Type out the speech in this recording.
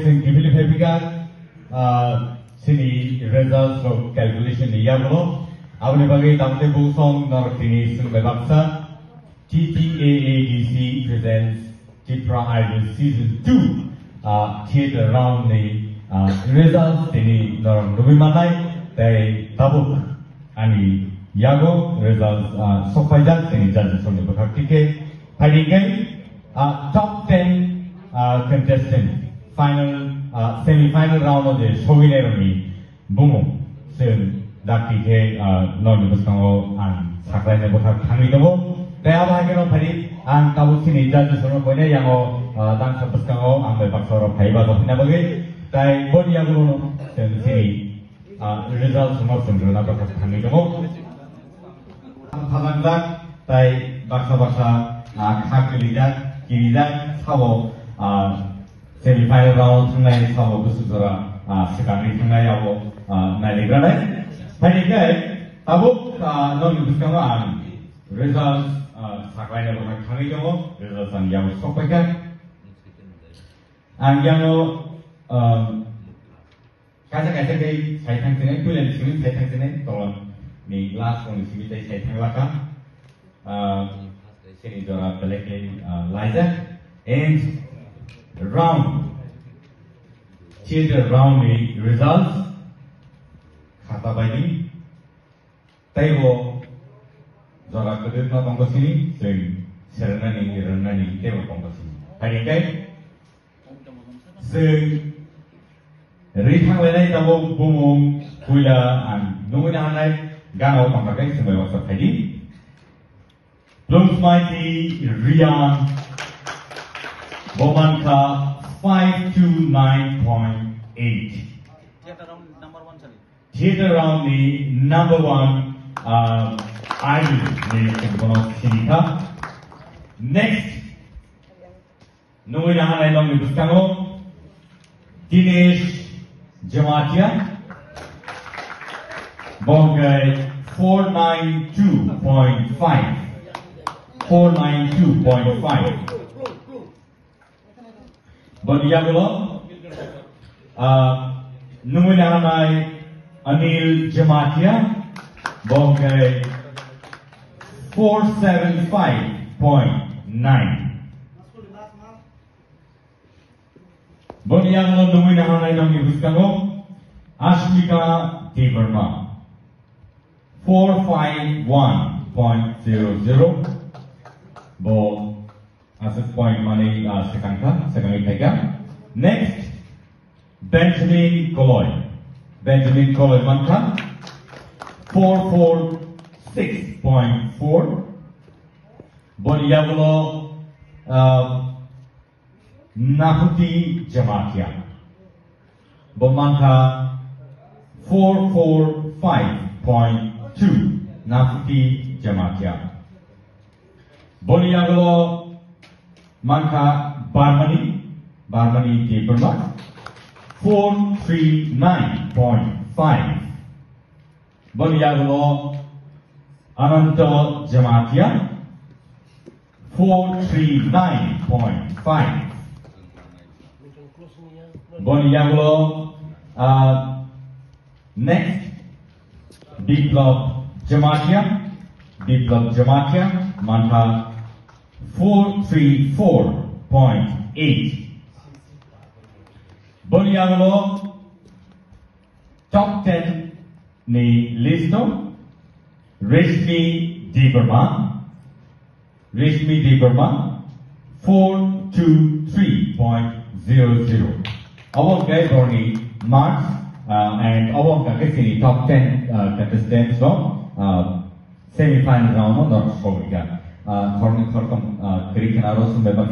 जों गिबिलि फैबिगा sini results of calculation iya bolo abni bagai tamte busong nortini sun bebaksa TTAADC presents Chitra Idol Season 2 theater round ni results tini norong nubimanai tai tabuk ani yago results sopajak tini judges on the bakatike hadigai top 10 contestant final semi-final round of the Shoginero Bumo soon Daki K non Buskango and Sakai Nebota Kamidobo. They are like a petty and Tabusini judges on Pone Yango, Dance of Buskango, and the Baksor of Paiba of Nabagate. They Bodiago, the city results from Austin to another Kamidobo. Havanda, they Baksabasa, Kakulida, Kirida, Savo. Semi-final round tonight, Savo Busura, Sikari tonight, Avo, Naligrana. Panic, Tabuk, non Buskama, results, Sakai of Kamigo, results on Yamo Sopaka. And Yamo, Kazakate, Saitan, Pul and Simi Saitan, Tolan, the last one is Simi Saitan Laka, Sinidora, Peleke, Liza, and round theater round the results khata baini taibo jora kedut na tongkosini sing serenani taibo tongkosini hari kai sing rithang lenai tabo bumum kuila an numina nai gano tongkakai sing bewasa thadi Blooms Mighty Rian Bomanka 529.8. Theater round the number one idol Next, Nuina Along with Buscano, Dinesh Jamatia, Bongai 492.5. 492.5. Bodiagulo, Numinanai Anil Jamatia, Bongai 475.9. Bodiagulo Numinanai Nami Buscano, Ashmika Deverma 451.00. Bo asset point money second taker. Next, Benjamin Koloy Manka 446.4. Bodiagulo Nahuti Jamatia Bomanka 445.2. Nahuti Jamatia Bodiagulo Manka Barmani Tapermark 439.5. Bodiagulo Ananto Jamatia 439.5. Bodiagulo next Biplop Jamatia Manka 434.8. Bodiagulo top 10 ni listo Rishmi Deberman 423.00. Our guys only marks and our guys top 10 contestants from semi-final round of North Korea. Thornton Greek and Aros Members